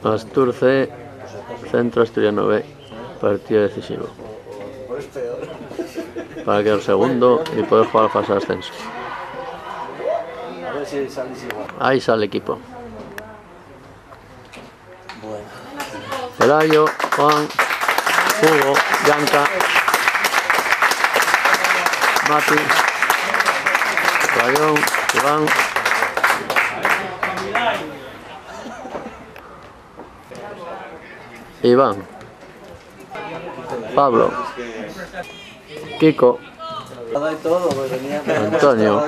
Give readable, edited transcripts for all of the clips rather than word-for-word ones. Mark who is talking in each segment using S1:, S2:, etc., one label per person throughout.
S1: Astur C, Centro Asturiano B, partido decisivo. Para quedar segundo y poder jugar a fase de ascenso.
S2: A ver si salís igual.
S1: Ahí sale el equipo. Pelayo, Juan, Hugo, Yanka, Mati, Rayón, Iván, Pablo, Kiko, Antonio,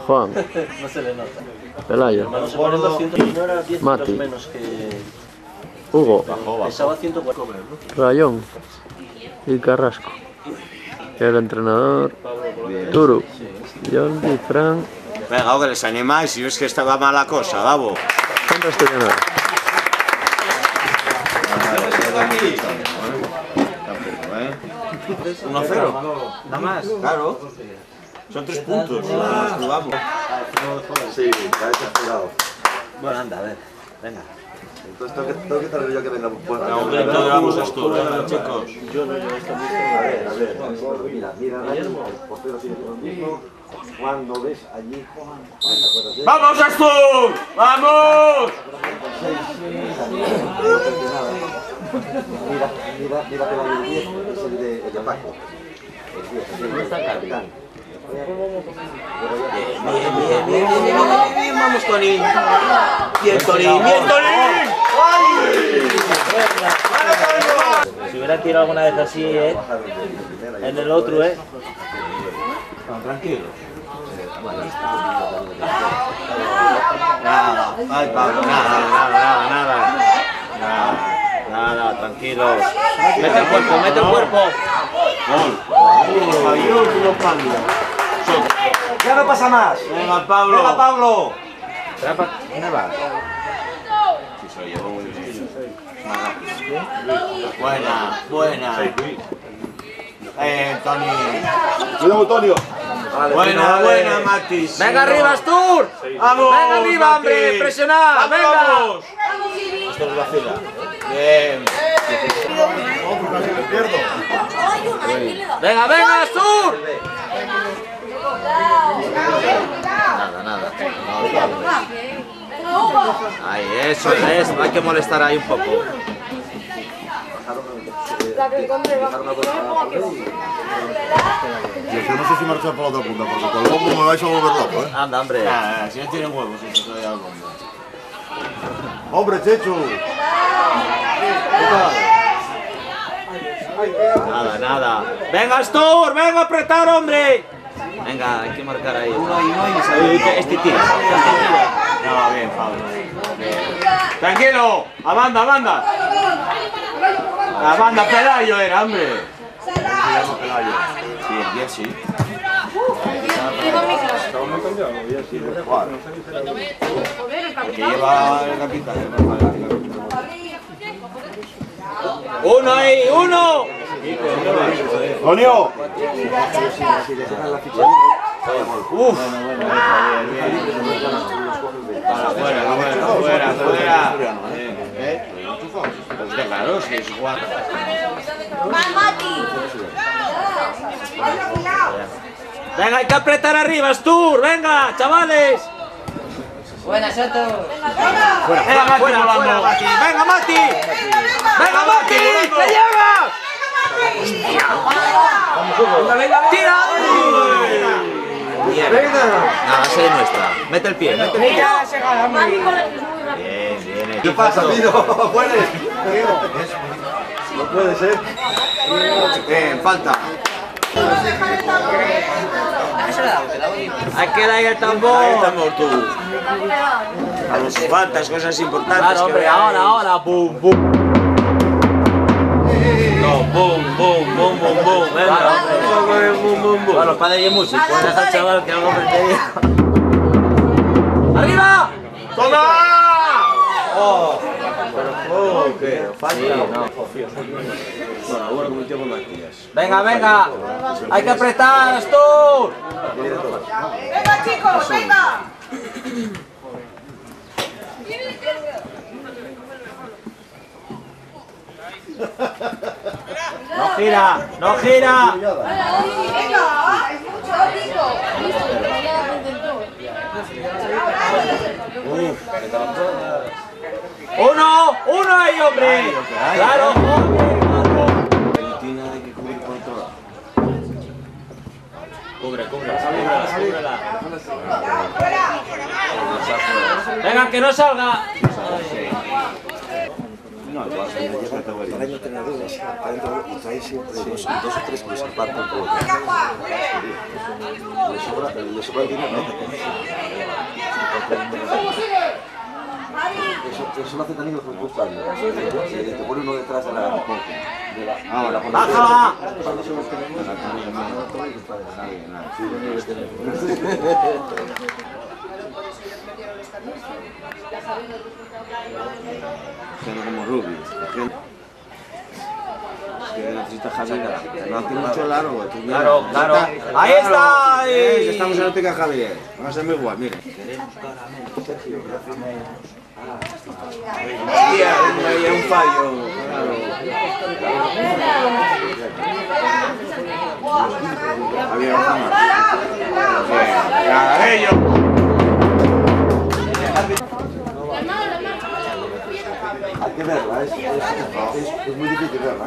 S1: Juan,
S2: no se le nota.
S1: Pelayo, Mati, Hugo, Rayón y Carrasco. El entrenador, Turu, Jordi, Fran.
S3: Venga, que les animáis, si ves que estaba mala cosa, Gabo.
S1: Centro Asturiano.
S3: 1-0. Nada más. Claro. Son 3 puntos. Vamos.
S4: Sí, está desesperado.
S2: Bueno, anda, a ver. Venga.
S4: Entonces tengo que traer yo que venga por
S3: No, hombre, no grabamos esto, chicos.
S4: A ver. Mira, el portero tiene lo mismo. Cuando ves allí,
S3: ¡Vamos, Astur! ¡Vamos!
S4: Mira que el 10 es el de Paco. El 10 es el capitán.
S3: Bien, vamos, Tony. Bien, Tony.
S2: Si hubiera tirado alguna vez así, en el otro,
S3: Tranquilo. Nada, ay, Pablo, nada, tranquilos.
S2: Mete el cuerpo.
S4: Ya no pasa más.
S3: Venga, Pablo.
S4: Venga, Pablo.
S2: ¿Dónde va?
S3: Buena. Tony.
S4: Cuidado, Antonio.
S3: Buena, Matis.
S2: ¡Venga arriba, Astur!
S3: ¡Vamos!
S2: ¡Venga arriba, hombre!
S3: Matis.
S2: ¡Presionad! ¡Venga!
S3: ¡Vamos! Esto es la fila. Bien.
S2: ¡Venga, Astur!
S3: Nada. Ahí, eso es. Hay que molestar ahí un poco.
S4: Yo no sé si marchar por la otra punta, porque con el bombo me vais a volver loco,
S2: Anda, hombre.
S3: Si no tienen huevos, eso todavía algo.
S4: ¡Hombre, Chechu!
S3: Nada. ¡Venga, Astur! ¡Venga a apretar, hombre!
S2: Venga, hay que marcar ahí.
S3: Este tira. No, bien, Pablo. Tranquilo. A banda. La banda Pelayo era, hombre. Sí, el 10 sí. Porque lleva el capitán. ¡Uno ahí! ¡Uno!
S4: ¡Antonio!
S3: ¡Uf! Fuera. Pues claro, si es guapo. Venga, hay que apretar arriba, Astur. Venga, chavales.
S5: Buena, Soto.
S3: Venga, Mati, volando. Venga, Mati. ¡Te llevas! ¡Tira!
S2: Nada, esa es nuestra. Mete el pie.
S3: Bien.
S4: ¿Qué pasa, Pino? ¿Puedes? No puede ser.
S3: Bien, falta.
S2: Hay que dar el tambor.
S3: Ahí estamos tú. A los faltas, cosas importantes.
S2: Claro, hombre, ahora. Bum.
S3: No, bum. Venga, bum.
S2: Bueno, los padres de música. Pueden dejar al chaval que algo aprende. ¡Arriba!
S3: ¡Toma!
S2: ¡Oh!
S3: ¿Qué? ¿Falta? Bueno, ahora cometió con Matías.
S2: Venga. Hay que apretar, Astur.
S6: ¡Venga, chicos! ¡Venga!
S3: No gira, no gira. Uno ahí, hombre. Claro,
S4: Tiene que cubrir por otro lado.
S3: cúbrela. Venga, que no salga.
S4: No, igual, para no tener dudas, adentro trae siempre dos o tres que se apartan por otro. Le sobra el dinero. Eso lo hace también el presupuestario. Te pone uno detrás de la
S3: ¡Baja!
S4: Siendo como Rubi. Que necesita Javier. No hace mucho largo.
S3: Claro. ¡Ahí está!
S4: Estamos en la óptica Javier. Vamos a ser muy guay, mire. Hay un fallo. Había una más. Hay que verla, es muy difícil verla.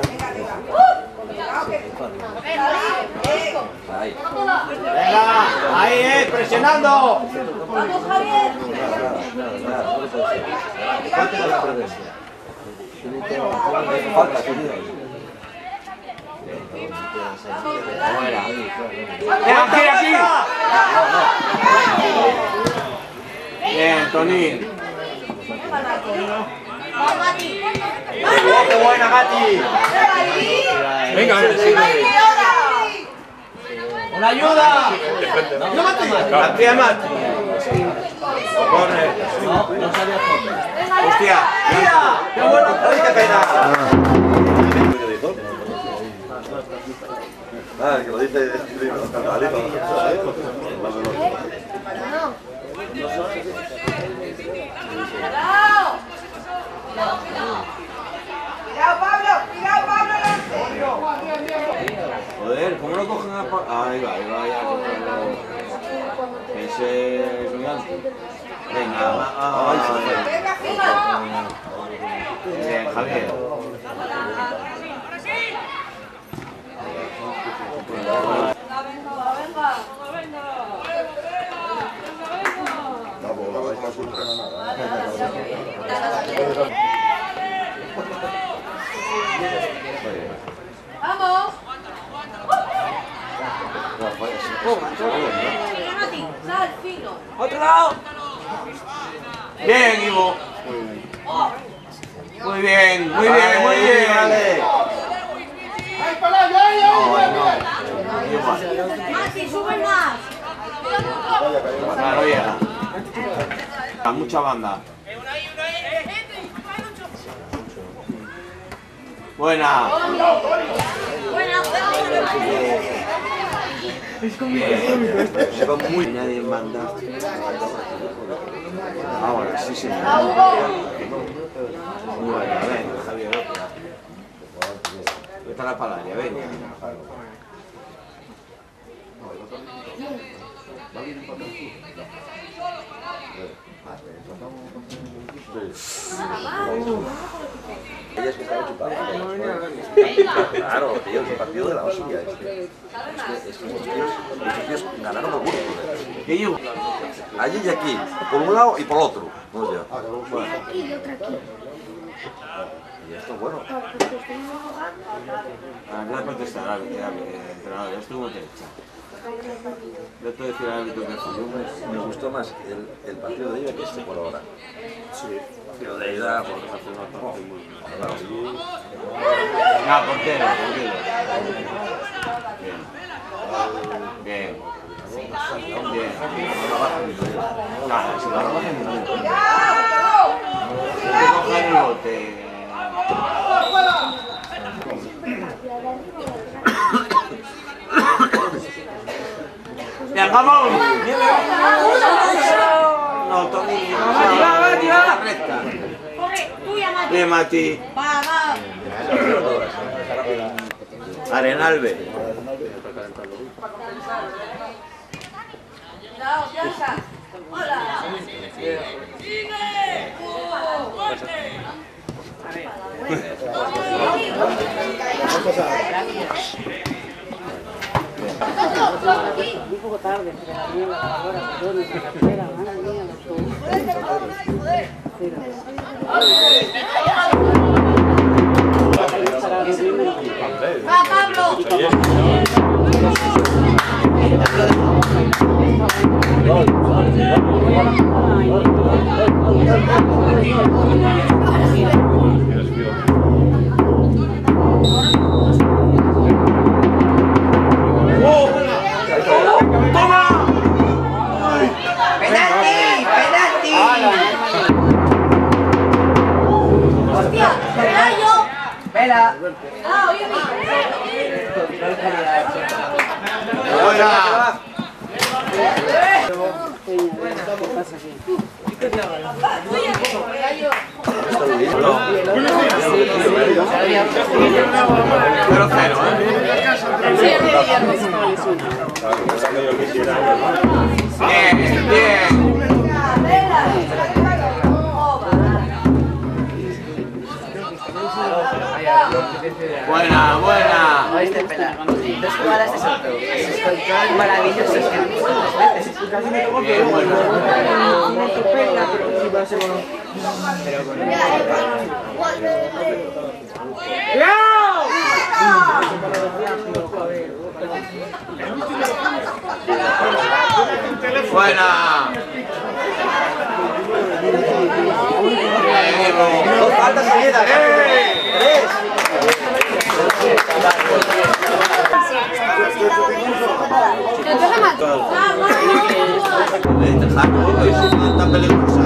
S3: Venga, ahí, presionando.
S6: ¡Vamos, Javier!
S3: Aquí. Bien, Tony. ¡Qué buena, Gati! Venga, ¡una ayuda! ¡Mati! ¡Corre! No sabía correr. ¡Hostia! ¡Mira! ¡Qué bueno! ¡Ay, qué pena!
S4: Ah, que lo dice
S3: Joder, ¿cómo lo cogen a ahí va, ya. Ese gigante. Venga, bien, Javier.
S6: ¡Vamos! ¡Sal, fino!
S3: ¡Otro lado! Bien, Ivo. Muy bien.
S4: Vale.
S6: ¡Mati, sube más!
S3: Claro, ya. Mucha banda. Buena.
S4: Se va muy nadie manda. Ahora sí se
S3: Muy buena, venga, Javier. Está la palaria, venga.
S4: Ella es que estaba chupada. Claro, tío, es un partido de la hostia. Estos tíos ganaron por gusto.
S3: ¿Qué llevo?
S4: Allí y aquí, por un lado y por otro. No sé.
S6: Aquí y otra aquí.
S4: Y esto es bueno.
S3: Voy a protestar al entrenador, estuvo derecha. Yo te decía al árbitro que fue.
S4: Me gustó más el partido de ella que este por ahora. Sí. Pero de ella, porque me hace una parte muy...
S3: Ah, portero. Bien. Claro, si la roba es muy bien. Hay que coger el bote. ¡Bien, vamos! No, Tony. Va.
S6: Corre, tú y a Mati.
S3: Bien, Mati.
S6: Va.
S3: Arenalbe.
S6: Cuidado, piensa. Hola.
S7: Un poco tarde, pero la nieve, la hora, todo en la carretera, madre mía,
S6: ¡Va, Pablo! ¡Hostia! ¡Rayo!
S5: Espera.
S6: ¡Ah, oye, mi!
S3: ¡Buena! Pero cero, Bien, bien. Buena, buena.
S5: Oíste, espera. 2 jugadas de salto. Maravilloso. Es que casi me tomo que
S3: Buena.
S4: Dos faltas seguidas. Tres.
S3: Tan peligrosa.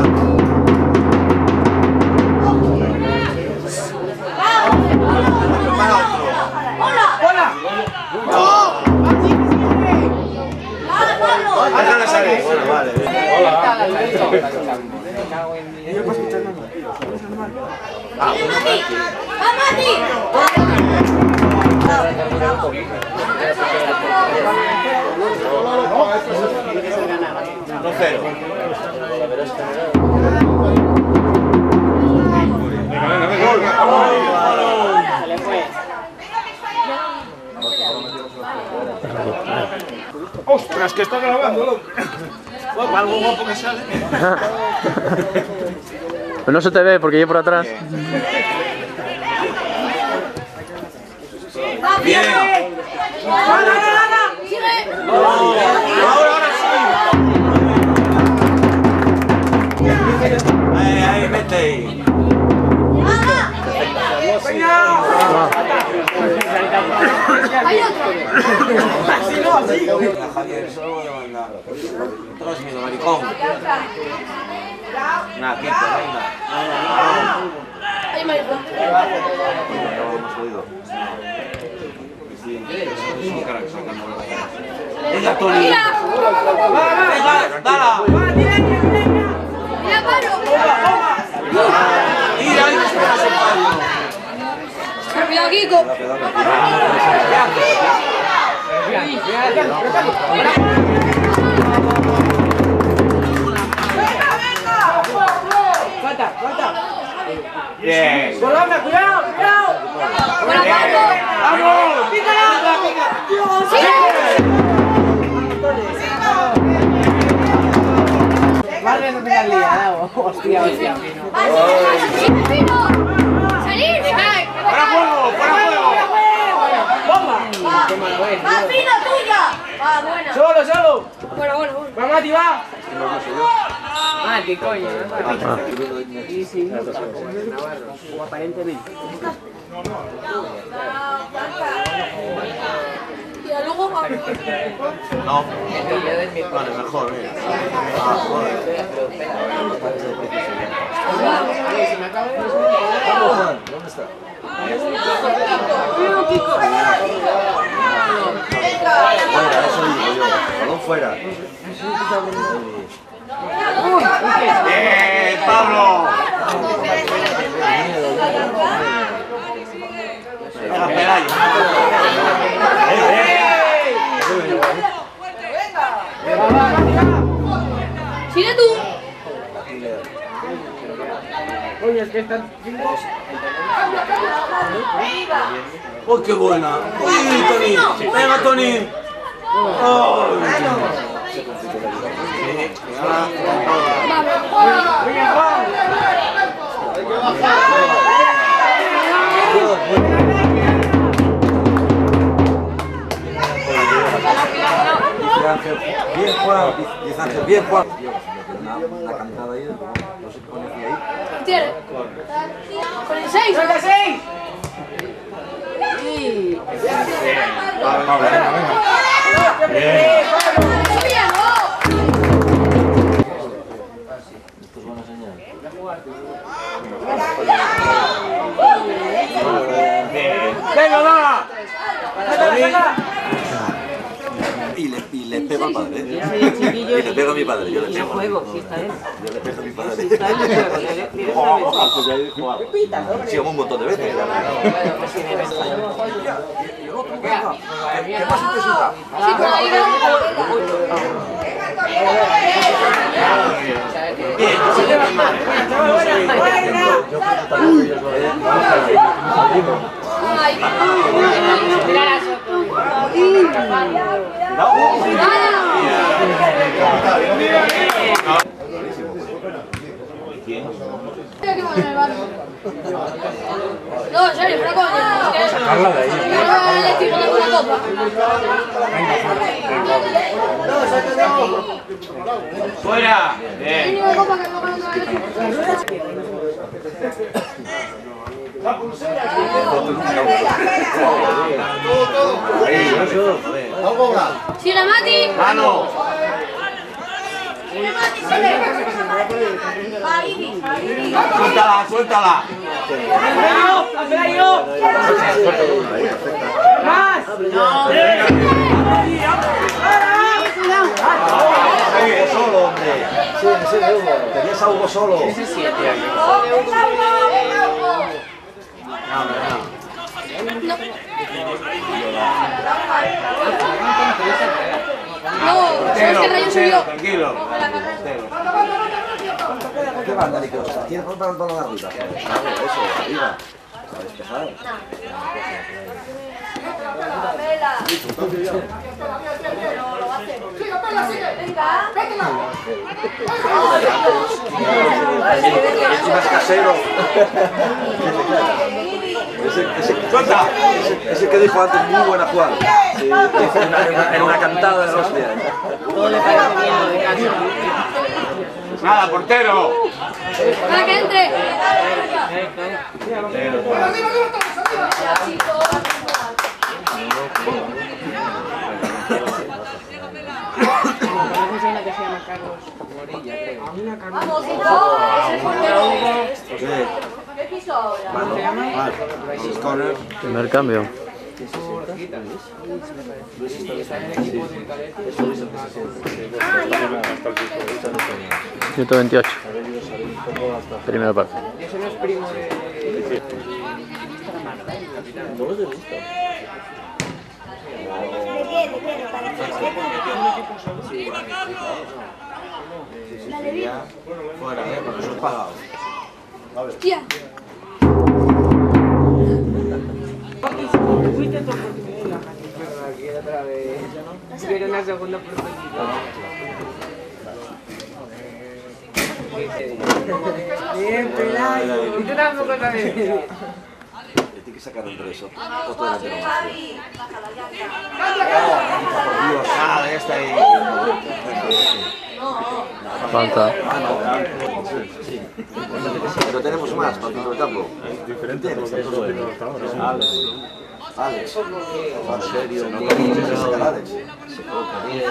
S8: ¡Ostras, que está grabando, loco! Algo guapo que sale.
S1: Pues no se te ve porque yo por atrás.
S3: Bien. Ahora sí. Ahí, vete ahí.
S6: Hay otro.
S3: Javier, solo voy a mandar. No tengas miedo, maricón. Nah, quita, venga.
S6: Ay, maricón.
S3: No hemos oído. Sí, es un crack sacando la cara. ¡Ella, Tony!
S6: ¡Mira!
S3: ¡Venga, dala!
S6: ¡Mira, Pablo!
S3: ¡Mira, ahí espera ese Pablo!
S6: ¡Cuidado, Kiko!
S3: Bien.
S5: ¡Colombia, cuidado, cuidado!
S6: ¡Buena, Pablo!
S3: ¡Vamos!
S5: ¡Pícala! Vale, no te la liado. Hostia, hostia.
S6: ¡Fino! ¡Salir!
S3: ¡Fuera juego! ¡Fuera juego!
S5: ¡Bomba!
S6: ¡Va, Fino, tuya! ¡Va, buena!
S5: ¡Solo, solo!
S6: Bueno.
S5: ¡Va, Mati, va! Mati, coño. Sí, sí. O aparentemente.
S6: Y a luego va.
S3: No. Vale, mejor, mira. Ah, joder.
S4: ¿Dónde está? Fuera, eso digo yo. Balón fuera.
S3: ¡Bien, Pablo!
S6: ¡Sigue tú!
S7: Oye, es que están...
S3: ¡Oh, qué buena! ¡Uy, Tony! ¡Venga, Tony!
S4: Bien, Juan. Dice Ángel, bien, Juan. Una cantada ahí, no sé qué pone ahí.
S6: ¿Tiene? ¿Con el 6?
S7: ¡Con el 6!
S8: Pablo, venga, venga. Bien.
S4: Esto es buena señal.
S8: ¡Venga, va!
S4: Y le pego al padre.
S5: Yo soy el chiquillo
S4: Y le pego a mi padre. Yo le
S5: y
S4: pego.
S5: yo juego, si está él.
S4: Yo le pego a mi padre.
S5: Si está él, yo juego directamente.
S4: Sí, un montón de veces. ¿Qué pasa, Tesita?
S6: Sí, por ahí no, en serio, pero coño.
S8: Sacarla de ahí.
S6: Le estoy poniendo una copa.
S8: ¡Fuera! Bien.
S6: Tiene una copa que no gana nada. ¡Sigue Mati!
S8: ¡Mano!
S6: ¡Sigue Mati, sigue!
S8: ¡Suéltala, suéltala!
S7: ¡Más!
S4: Solo, hombre. Sí, ese de Hugo. Tenías a Hugo solo.
S5: Ese 7 años.
S6: No, ¿sabes qué rayo subió?
S8: Tranquilo.
S4: ¿Qué va, Danico? ¿Quieres romper el balón arriba? Eso, arriba. A despejar. Es más casero. Ese que dijo antes, muy buena Juan. Sí, dijo en una cantada de hostia.
S5: Todo le parece bien lo de casa.
S8: ¡Nada, portero!
S6: ¡Para que entre!
S5: Conoces a una que se llama Carlos Morilla, creo.
S6: ¡Vamos, Hugo! ¡Es el portero!
S4: ¿Qué
S6: piso ahora?
S1: Primer cambio.
S5: Está en el equipo del cadete.
S1: 128. Primera parte.
S5: Eso no es primo de...
S4: No los he visto. Fuera, porque son pagados.
S6: ¡Hostia!
S5: Fuiste tu oportunidad. Pero aquí otra vez. Quiero una segunda oportunidad. Bien, Pelayo. Y tú tampoco sabes.
S4: Tiene que sacar entre eso. Otro delantero más.
S8: Dios, nada, ya está ahí.
S1: Falta.
S4: Pero tenemos más para el campo. Diferente. Alex. En serio, no sacar Alex. Se coloca bien.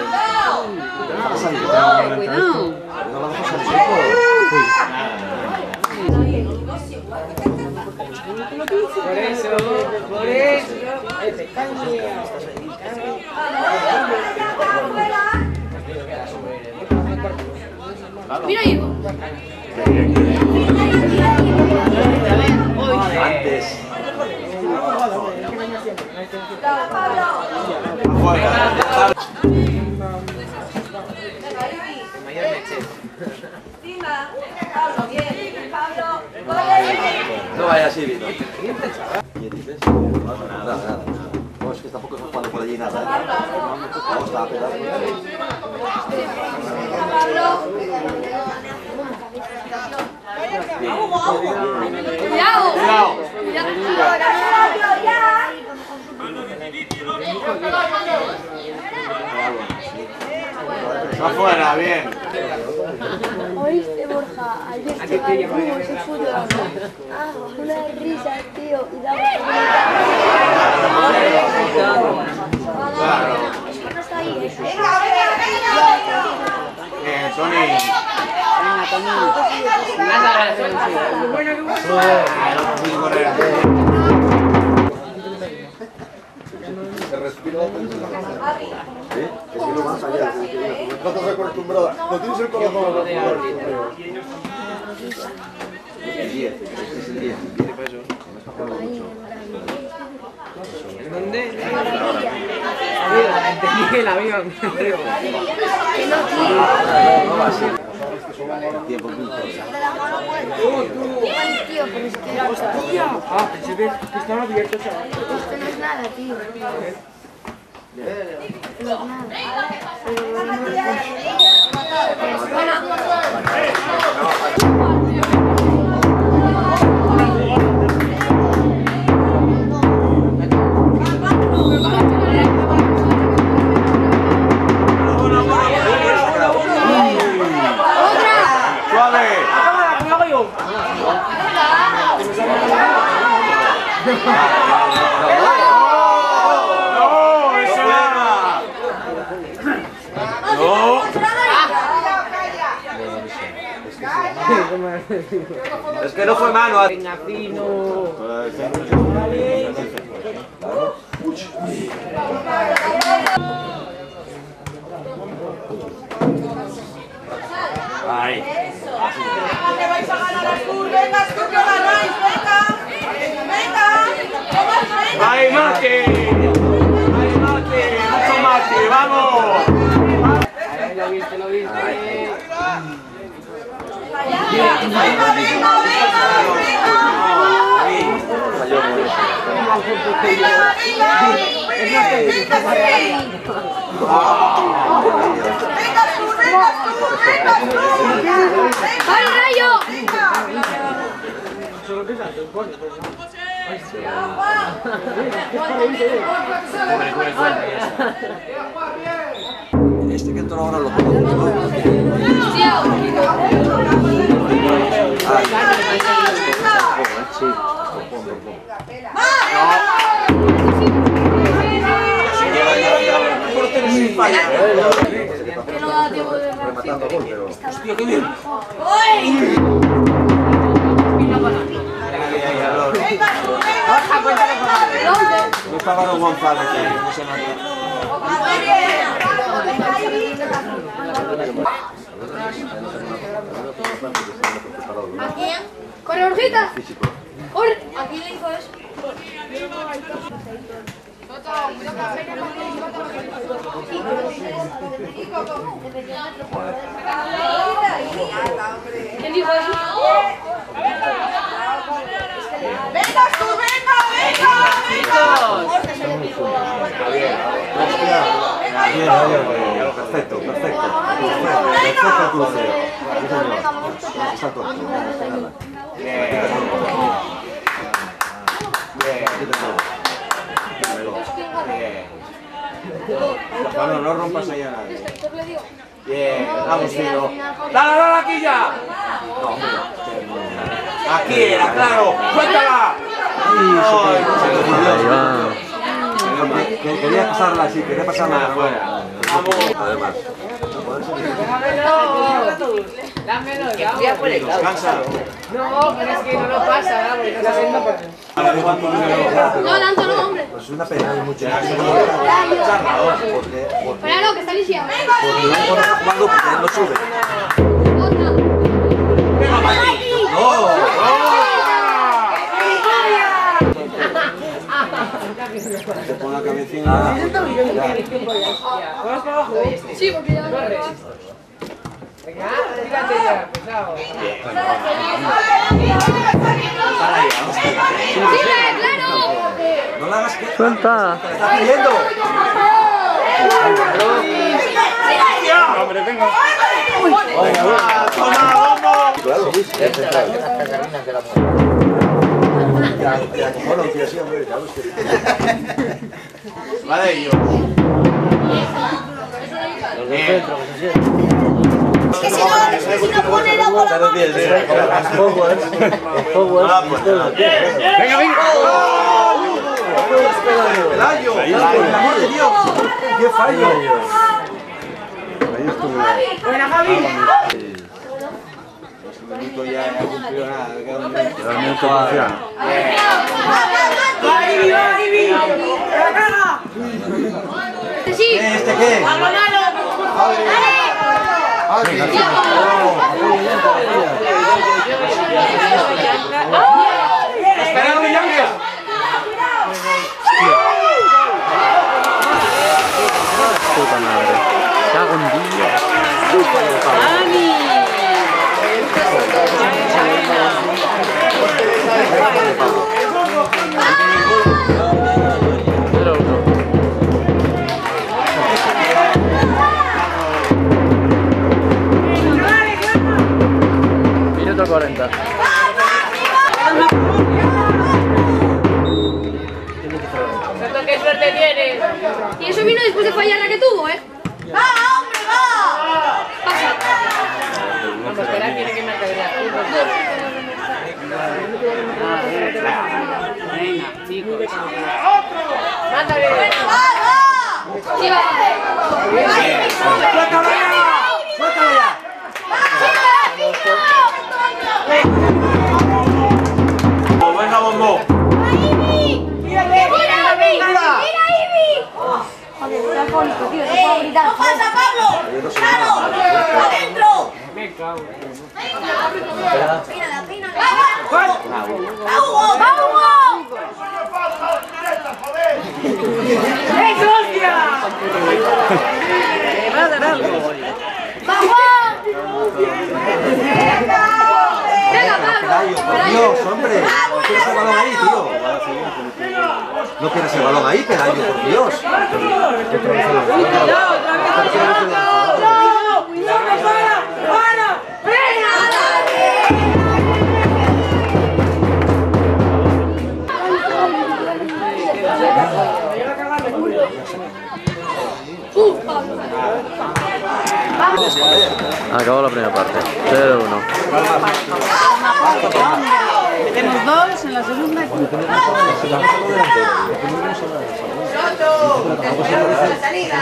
S5: Cuidado.
S4: No lo dejas al
S5: Por eso, por eso.
S6: ¡Mira, Hugo!
S4: Antes. No vaya así, Vito. ¿Qué dices? Nada. No, es que tampoco estamos jugando por allí nada, ¿eh? Vamos a pegar.
S3: Afuera, bien.
S6: ¿Oíste, Borja? Ayer chaval, se fue una risa, tío, y daba
S3: Claro.
S6: no está ahí.
S3: Tony.
S5: Venga, Tony. Más agradecido. Bueno, qué bueno.
S4: Se respira. ¿Sí? Es que no vas allá. No estás acostumbrada. No tienes el corazón acostumbrado. El 10. Es el 10.
S5: ¿Dónde? Entendí el avión.
S4: No va así. Tiempo justo.
S6: Tío, pero es que...
S5: ¡Hostia! Ah, pensé que estaban abiertos, chaval.
S6: Esto no es nada, tío. No es
S3: Es que no fue mano.
S5: Venga, fino.
S3: Ahí.
S9: ¡Que vais a ganar a Astur! ¡Venga, Astur, que ganáis! ¡Venga!
S3: ¡Ahí, Mati! ¡Ahí, Mati! ¡Mucho Mati! ¡Vamos!
S5: Ahí lo viste, lo viste.
S9: ¡Venga, venga!
S6: ¡Vale, Rayo!
S5: Solo que salto, coño.
S4: Este que entró ahora lo pongo.
S6: Que no da tiempo de
S4: Rematando gol, pero...
S3: ¡Hostia, qué bien! No está Garo González, no se nota.
S6: ¿A quién? ¡Corre, Borjita! ¡Corre! ¿A quién le hizo eso? ¿Quién dijo eso?
S9: ¡Venga, Astur, venga!
S4: Perfecto. Perfecto crucero. Exacto.
S3: Bueno, no rompas ahí a nadie. Bien, vamos, tío. ¡Dale, aquí ya! Aquí era, claro. ¡Suéltala!
S4: Quería pasarla así, quería pasarla afuera.
S3: Vamos.
S4: Además.
S5: Dámelo, dámelo.
S3: Descansa.
S5: No, pero es que no lo pasa, ¿verdad? Porque no está haciendo por...
S6: No, Lanzo, no, hombre.
S4: Pues es una pena, hay mucho.
S6: Espera, no, que está lisiado.
S4: Porque luego cuando está jugando, porque no sube.
S3: Se pone la cabecilla.
S6: Sí, porque ya no lo
S5: Venga, tírate ya, pesado.
S6: claro!
S4: No la hagas que...
S1: ¡Suelta!
S4: ¡Te estás pidiendo!
S8: Hombre, venga.
S4: Claro, sí, es central. Bueno, tío, sí, hombre, claro, es que...
S8: Vale, y yo.
S6: Que si no pone la bola más...
S8: Venga, venga.
S4: ¡Pelayo! ¡Por el amor de Dios! ¡Qué fallo!
S9: Buena, Javi.
S3: Minuto ya cumplió nada.
S9: Va, Ibi, va, Ibi. ¡La caga!
S6: Sí.
S4: ¿Este qué?
S9: ¡Al Ronaldo!
S8: Espera, no me llames.
S1: Puta madre. Cago en Dios. Pero uno. Minuto 40.
S9: ¡Qué suerte tienes!
S6: Y eso vino después de fallar la que tuvo, ¿eh? ¡Va, hombre, va! Pasa.
S5: Vamos a esperar, tiene que meter ya. Venga, chicos.
S9: ¡Mátale!
S6: Sí, va.
S9: ¡Suéltalo ya! ¡Suéltalo ya!
S3: Venga, bombo.
S9: ¡Mira, mira!
S6: ¡No pasa, Pablo! ¡Claro! ¡Adentro!
S5: Me cago.
S6: ¡Pínala, pínala! ¡Va, Hugo! ¡Va, Hugo!
S9: ¡Eso, hostia!
S5: Me va a dar algo.
S6: ¡Va, Juan! ¡Venga,
S4: Pelayo,
S6: Pablo!
S4: por Dios, hombre. ¿No quieres el balón ahí, tío? ¿No quieres el balón ahí, Pelayo, por Dios?
S1: Acabó la primera parte. 0-1.
S7: Metemos 2 en la segunda.
S6: ¡Salida!